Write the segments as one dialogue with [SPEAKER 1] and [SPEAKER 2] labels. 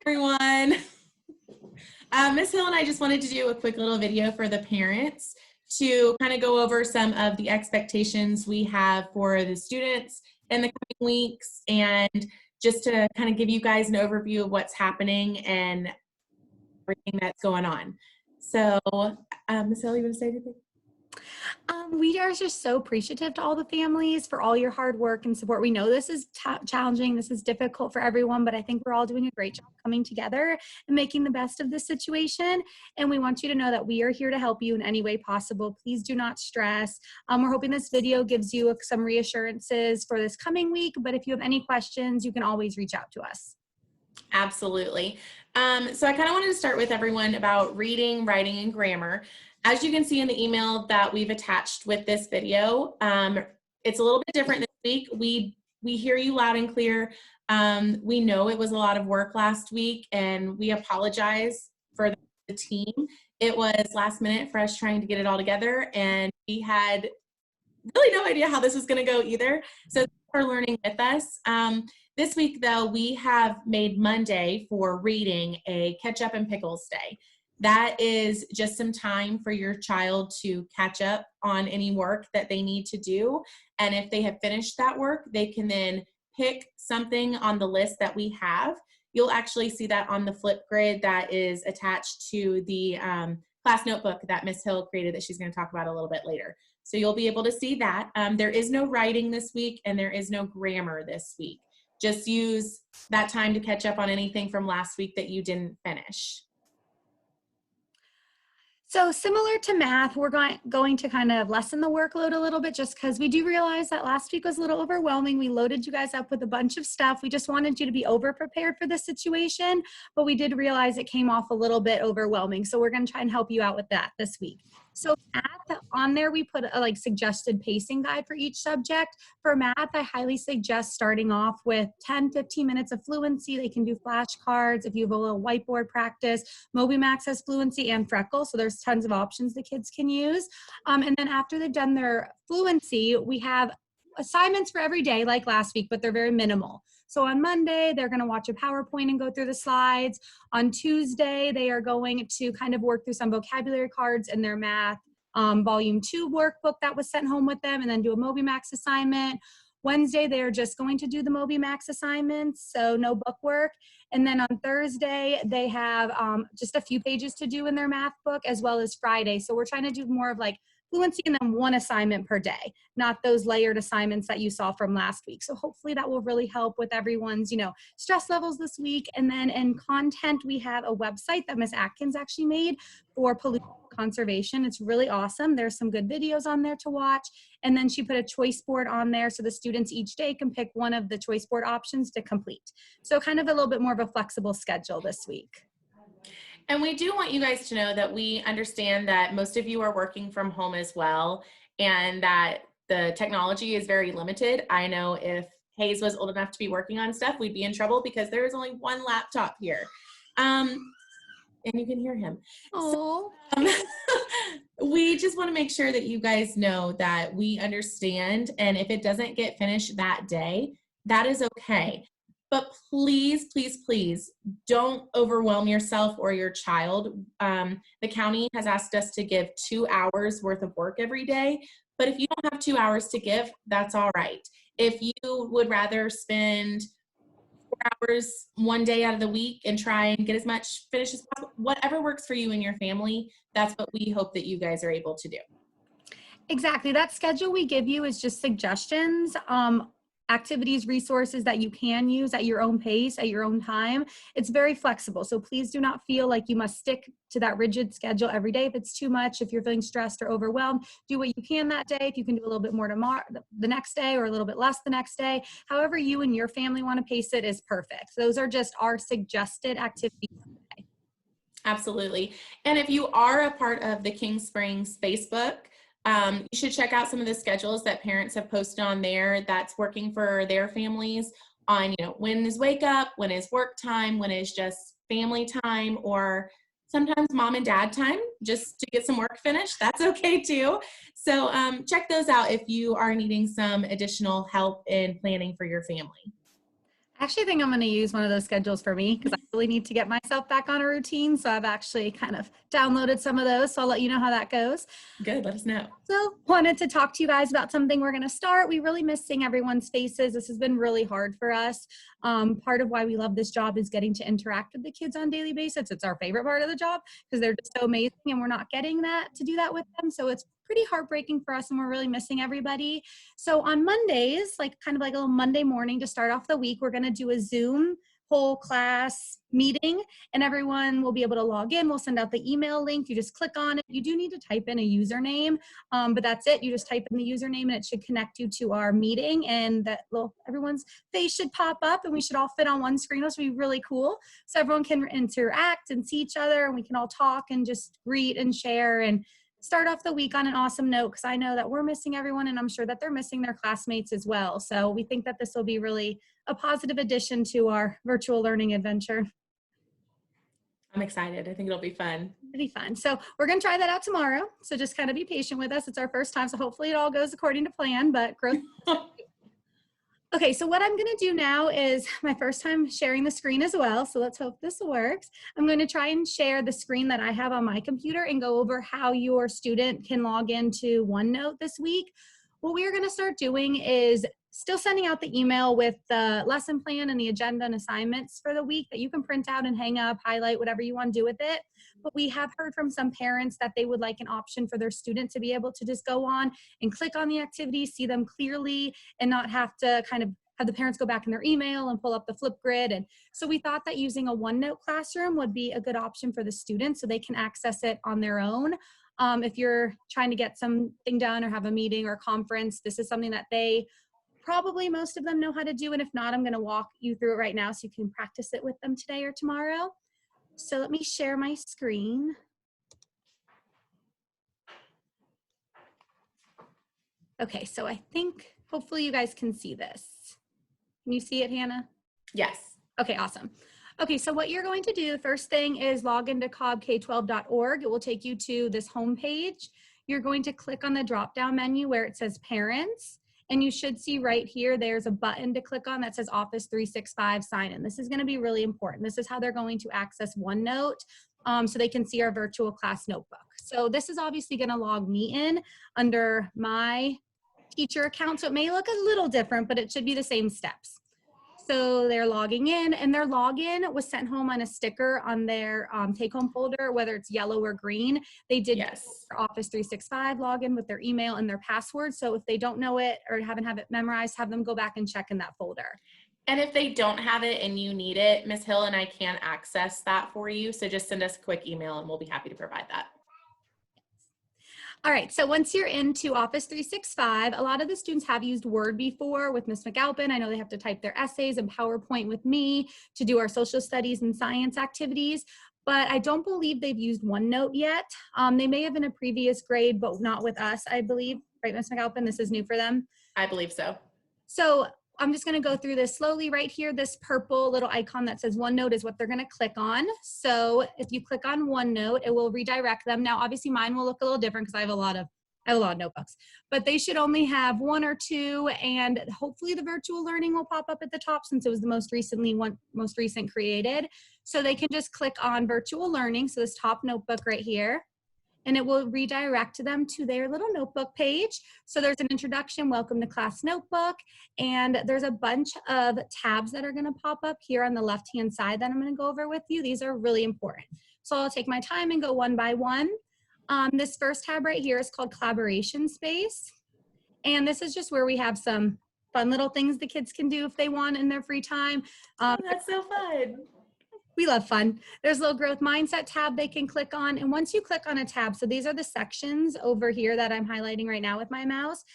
[SPEAKER 1] Everyone. Ms. Hill and I just wanted to do a quick little video for the parents to kind of go over some of the expectations we have for the students in the coming weeks, and just to kind of give you guys an overview of what's happening and everything that's going on. So, Ms. Hill, you want to say anything?
[SPEAKER 2] We are just so appreciative to all the families for all your hard work and support. We know this is challenging, this is difficult for everyone, but I think we're all doing a great job coming together and making the best of this situation. And we want you to know that we are here to help you in any way possible. Please do not stress. We're hoping this video gives you some reassurances for this coming week, but if you have any questions, you can always reach out to us.
[SPEAKER 1] Absolutely. So I kind of wanted to start with everyone about reading, writing, and grammar. As you can see in the email that we've attached with this video, it's a little bit different this week. We hear you loud and clear. We know it was a lot of work last week, and we apologize for the team. It was last minute for us trying to get it all together, and we had really no idea how this was going to go either. So thanks for learning with us. This week, though, we have made Monday for reading a Ketchup and Pickles Day. That is just some time for your child to catch up on any work that they need to do. And if they have finished that work, they can then pick something on the list that we have. You'll actually see that on the flip grid that is attached to the class notebook that Ms. Hill created that she's going to talk about a little bit later. So you'll be able to see that. There is no writing this week, and there is no grammar this week. Just use that time to catch up on anything from last week that you didn't finish.
[SPEAKER 2] So similar to math, we're going to kind of lessen the workload a little bit just because we do realize that last week was a little overwhelming. We loaded you guys up with a bunch of stuff. We just wanted you to be over-prepared for this situation, but we did realize it came off a little bit overwhelming. So we're going to try and help you out with that this week. So math, on there we put a suggested pacing guide for each subject. For math, I highly suggest starting off with 10-15 minutes of fluency. They can do flashcards. If you have a little whiteboard practice, MobiMax has fluency and Freckle, so there's tons of options the kids can use. And then after they've done their fluency, we have assignments for every day like last week, but they're very minimal. So on Monday, they're going to watch a PowerPoint and go through the slides. On Tuesday, they are going to kind of work through some vocabulary cards in their math volume 2 workbook that was sent home with them, and then do a MobiMax assignment. Wednesday, they are just going to do the MobiMax assignments, so no book work. And then on Thursday, they have just a few pages to do in their math book, as well as Friday. So we're trying to do more of like fluency and then one assignment per day, not those layered assignments that you saw from last week. So hopefully that will really help with everyone's, stress levels this week. And then in content, we have a website that Ms. Atkins actually made for pollution conservation. It's really awesome. There's some good videos on there to watch. And then she put a choice board on there so the students each day can pick one of the choice board options to complete. So kind of a little bit more of a flexible schedule this week.
[SPEAKER 1] And we do want you guys to know that we understand that most of you are working from home as well, and that the technology is very limited. I know if Hayes was old enough to be working on stuff, we'd be in trouble because there is only one laptop here. And you can hear him.
[SPEAKER 2] Oh.
[SPEAKER 1] So, we just want to make sure that you guys know that we understand, and if it doesn't get finished that day, that is okay. But please, please, please don't overwhelm yourself or your child. The county has asked us to give 2 hours worth of work every day, but if you don't have 2 hours to give, that's all right. If you would rather spend 4 hours one day out of the week and try and get as much finished as possible, whatever works for you and your family, that's what we hope that you guys are able to do.
[SPEAKER 2] Exactly. That schedule we give you is just suggestions, activities, resources that you can use at your own pace, at your own time. It's very flexible. So please do not feel like you must stick to that rigid schedule every day. If it's too much, if you're feeling stressed or overwhelmed, do what you can that day. If you can do a little bit more tomorrow, the next day, or a little bit less the next day, however you and your family want to pace it is perfect. Those are just our suggested activities.
[SPEAKER 1] Absolutely. And if you are a part of the King Springs Facebook, you should check out some of the schedules that parents have posted on there that's working for their families on, when is wake up, when is work time, when is just family time, or sometimes mom and dad time just to get some work finished. That's okay too. So check those out if you are needing some additional help in planning for your family.
[SPEAKER 2] I actually think I'm going to use one of those schedules for me because I really need to get myself back on a routine. So I've actually kind of downloaded some of those. So I'll let you know how that goes.
[SPEAKER 1] Good, let us know.
[SPEAKER 2] So wanted to talk to you guys about something we're going to start. We really miss seeing everyone's faces. This has been really hard for us. Part of why we love this job is getting to interact with the kids on a daily basis. It's our favorite part of the job because they're just so amazing and we're not getting to do that with them. So it's pretty heartbreaking for us and we're really missing everybody. So on Mondays, like kind of like a little Monday morning to start off the week, we're going to do a Zoom whole class meeting and everyone will be able to log in. We'll send out the email link. You just click on it. You do need to type in a username, but that's it. You just type in the username and it should connect you to our meeting and that little, everyone's face should pop up and we should all fit on one screen, which would be really cool. So everyone can interact and see each other and we can all talk and just greet and share and start off the week on an awesome note because I know that we're missing everyone and I'm sure that they're missing their classmates as well. So we think that this will be really a positive addition to our virtual learning adventure.
[SPEAKER 1] I'm excited. I think it'll be fun.
[SPEAKER 2] Pretty fun. So we're going to try that out tomorrow. So just kind of be patient with us. It's our first time. So hopefully it all goes according to plan, but growth. Okay, so what I'm going to do now is my first time sharing the screen as well. So let's hope this works. I'm going to try and share the screen that I have on my computer and go over how your student can log into OneNote this week. What we are going to start doing is still sending out the email with the lesson plan and the agenda and assignments for the week that you can print out and hang up, highlight, whatever you want to do with it. But we have heard from some parents that they would like an option for their student to be able to just go on and click on the activities, see them clearly, and not have to kind of have the parents go back in their email and pull up the Flipgrid. And so we thought that using a OneNote classroom would be a good option for the students so they can access it on their own. If you're trying to get something done or have a meeting or conference, this is something that they probably most of them know how to do. And if not, I'm going to walk you through it right now so you can practice it with them today or tomorrow. So let me share my screen. Okay, so I think hopefully you guys can see this. Can you see it, Hannah?
[SPEAKER 1] Yes.
[SPEAKER 2] Okay, awesome. Okay, so what you're going to do, first thing is log into cobk12.org. It will take you to this home page. You're going to click on the drop-down menu where it says Parents, and you should see right here, there's a button to click on that says Office 365 Sign In. This is gonna be really important. This is how they're going to access OneNote so they can see our virtual class notebook. So this is obviously gonna log me in under my teacher account, so it may look a little different, but it should be the same steps. So they're logging in and their login was sent home on a sticker on their take-home folder, whether it's yellow or green. They did
[SPEAKER 1] Yes.
[SPEAKER 2] Office 365 login with their email and their password. So if they don't know it or haven't have it memorized, have them go back and check in that folder.
[SPEAKER 1] And if they don't have it and you need it, Ms. Hill and I can access that for you. So just send us a quick email and we'll be happy to provide that.
[SPEAKER 2] All right, so once you're into Office 365, a lot of the students have used Word before with Ms. McAlpine. I know they have to type their essays and PowerPoint with me to do our social studies and science activities, but I don't believe they've used OneNote yet. They may have in a previous grade, but not with us, I believe. Right, Ms. McAlpine, this is new for them?
[SPEAKER 1] I believe so.
[SPEAKER 2] So I'm just going to go through this slowly. Right here, this purple little icon that says OneNote is what they're going to click on. So if you click on OneNote, it will redirect them. Now, obviously, mine will look a little different because I have a lot of notebooks, but they should only have one or two, and hopefully the virtual learning will pop up at the top since it was the most recent created. So they can just click on virtual learning. So this top notebook right here, and it will redirect them to their little notebook page. So there's an introduction, welcome to class notebook, and there's a bunch of tabs that are gonna pop up here on the left-hand side that I'm gonna go over with you. These are really important. So I'll take my time and go one by one. This first tab right here is called Collaboration Space. And this is just where we have some fun little things the kids can do if they want in their free time.
[SPEAKER 1] Oh, that's so fun.
[SPEAKER 2] We love fun. There's a little growth mindset tab they can click on. And once you click on a tab, so these are the sections over here that I'm highlighting right now with my mouse.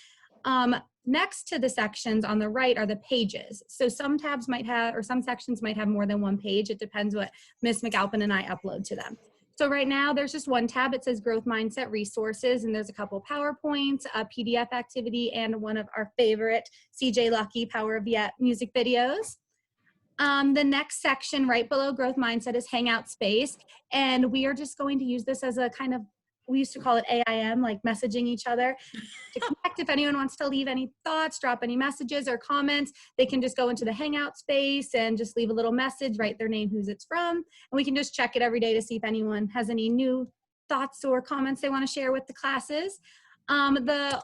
[SPEAKER 2] Next to the sections on the right are the pages. So some tabs might have, or some sections might have more than one page. It depends what Ms. McAlpine and I upload to them. So right now there's just one tab. It says growth mindset resources, and there's a couple PowerPoints, a PDF activity, and one of our favorite CJ Lucky Power of Yet music videos. The next section right below growth mindset is hangout space, and we are just going to use this as a kind of we used to call it AIM, like messaging each other to connect. If anyone wants to leave any thoughts, drop any messages or comments, they can just go into the Hangout space and just leave a little message, write their name, who's it's from, and we can just check it every day to see if anyone has any new thoughts or comments they want to share with the classes. The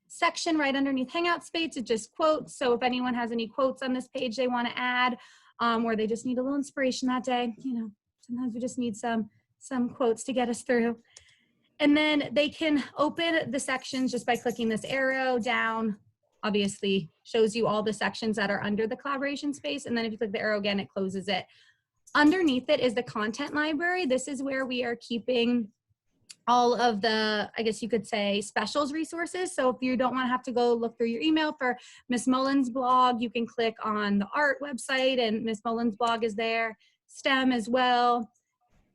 [SPEAKER 2] section right underneath Hangout space is just quotes. So if anyone has any quotes on this page they want to add, or they just need a little inspiration that day, you know, sometimes we just need some quotes to get us through. And then they can open the sections just by clicking this arrow down. Obviously shows you all the sections that are under the collaboration space. And then if you click the arrow again, it closes it. Underneath it is the content library. This is where we are keeping all of the, I guess you could say, specials resources. So if you don't want to have to go look through your email for Miss Mullen's blog, you can click on the art website and Miss Mullen's blog is there, STEM as well,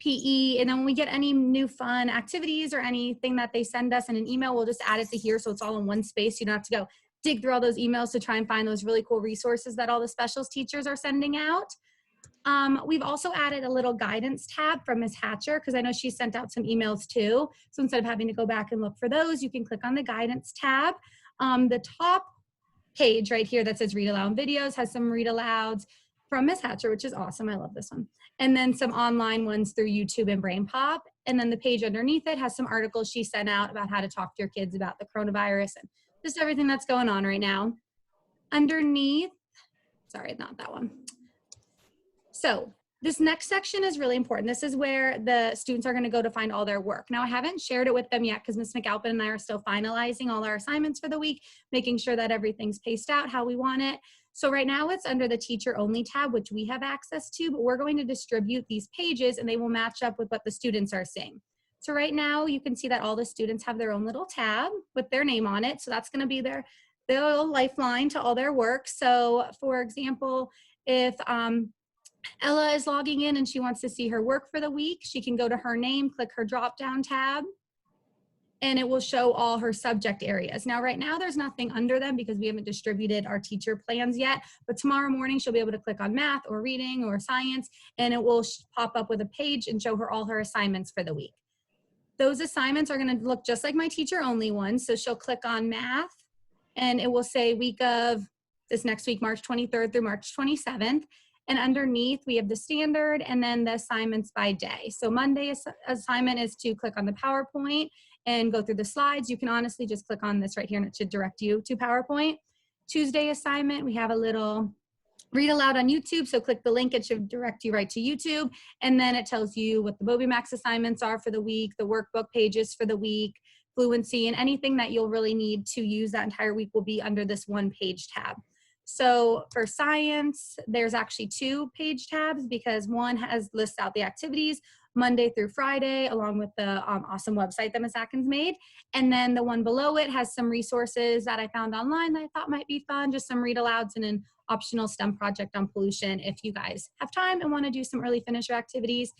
[SPEAKER 2] PE, and then when we get any new fun activities or anything that they send us in an email, we'll just add it to here so it's all in one space. You don't have to go dig through all those emails to try and find those really cool resources that all the specials teachers are sending out. We've also added a little guidance tab from Ms. Hatcher because I know she sent out some emails too. So instead of having to go back and look for those, you can click on the guidance tab. The top page right here that says read aloud videos has some read alouds from Ms. Hatcher, which is awesome. I love this one. And then some online ones through YouTube and Brain Pop. And then the page underneath it has some articles she sent out about how to talk to your kids about the coronavirus and just everything that's going on right now. Underneath, sorry, not that one. So this next section is really important. This is where the students are going to go to find all their work. Now, I haven't shared it with them yet because Ms. McAlpine and I are still finalizing all our assignments for the week, making sure that everything's paced out how we want it. So right now it's under the teacher only tab, which we have access to, but we're going to distribute these pages and they will match up with what the students are seeing. So right now you can see that all the students have their own little tab with their name on it. So that's going to be their little lifeline to all their work. So for example, if Ella is logging in and she wants to see her work for the week, she can go to her name, click her drop down tab, and it will show all her subject areas. Now, right now there's nothing under them because we haven't distributed our teacher plans yet, but tomorrow morning she'll be able to click on math or reading or science, and it will pop up with a page and show her all her assignments for the week. Those assignments are going to look just like my teacher only ones. So she'll click on math and it will say week of this next week, March 23rd through March 27th. And underneath we have the standard and then the assignments by day. So Monday's assignment is to click on the PowerPoint and go through the slides. You can honestly just click on this right here and it should direct you to PowerPoint. Tuesday assignment, we have a little read aloud on YouTube. So click the link, it should direct you right to YouTube. And then it tells you what the BobyMax assignments are for the week, the workbook pages for the week, fluency, and anything that you'll really need to use that entire week will be under this one page tab. So for science, there's actually 2 page tabs because one lists out the activities Monday through Friday, along with the awesome website that Ms. Atkins made. And then the one below it has some resources that I found online that I thought might be fun, just some read alouds and an optional STEM project on pollution if you guys have time and want to do some early finisher activities.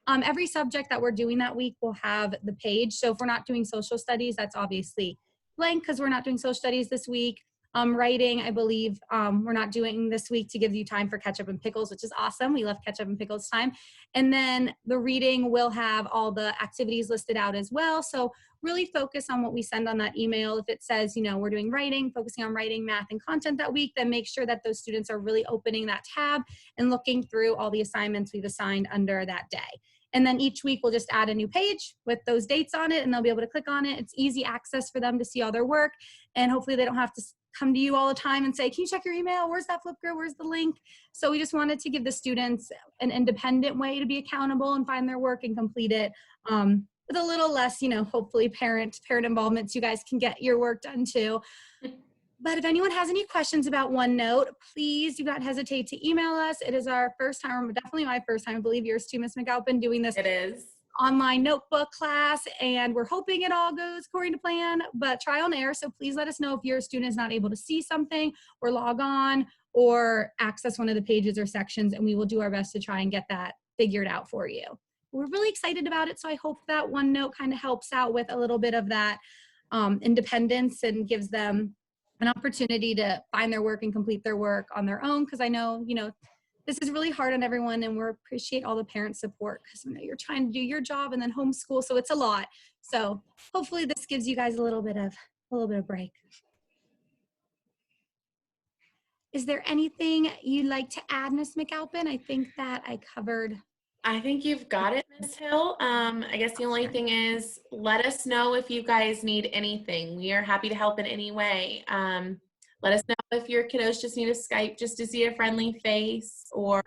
[SPEAKER 2] Every subject that we're doing that week will have the page. So if we're not doing social studies, that's obviously blank because we're not doing social studies this week. Writing, I believe we're not doing this week to give you time for ketchup and pickles, which is awesome. We love ketchup and pickles time. And then the reading will have all the activities listed out as well. So really focus on what we send on that email. If it says, you know, we're doing writing, focusing on writing, math, and content that week, then make sure that those students are really opening that tab and looking through all the assignments we've assigned under that day. And then each week we'll just add a new page with those dates on it and they'll be able to click on it. It's easy access for them to see all their work. And hopefully they don't have to come to you all the time and say, can you check your email? Where's that Flipgrid? Where's the link? So we just wanted to give the students an independent way to be accountable and find their work and complete it with a little less, you know, hopefully parent involvement so you guys can get your work done too. But if anyone has any questions about OneNote, please do not hesitate to email us. It is our first time, definitely my first time, I believe yours too, Ms. McAlpine, doing this.
[SPEAKER 1] It is.
[SPEAKER 2] Online notebook class, and we're hoping it all goes according to plan, but trial and error. So please let us know if your student is not able to see something or log on or access one of the pages or sections, and we will do our best to try and get that figured out for you. We're really excited about it, so I hope that OneNote kind of helps out with a little bit of that independence and gives them an opportunity to find their work and complete their work on their own, because I know, you know, This is really hard on everyone, and we appreciate all the parent support because I know you're trying to do your job and then homeschool, so it's a lot. So hopefully this gives you guys a little bit of break. Is there anything you'd like to add, Miss McAlpine? I think that I covered.
[SPEAKER 1] I think you've got it, Ms. Hill. I guess the only thing is, let us know if you guys need anything. We are happy to help in any way. Let us know if your kiddos just need a Skype just to see a friendly face, or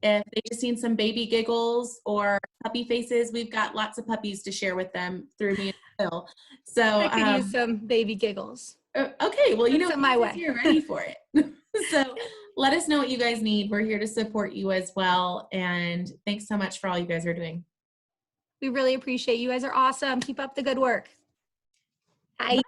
[SPEAKER 1] if they just need some baby giggles or puppy faces. We've got lots of puppies to share with them through me and Hill. So
[SPEAKER 2] I could use some baby giggles.
[SPEAKER 1] okay, well, you know,
[SPEAKER 2] my way.
[SPEAKER 1] you're ready for it. So let us know what you guys need. We're here to support you as well. And thanks so much for all you guys are doing.
[SPEAKER 2] We really appreciate you. You guys are awesome. Keep up the good work. Bye.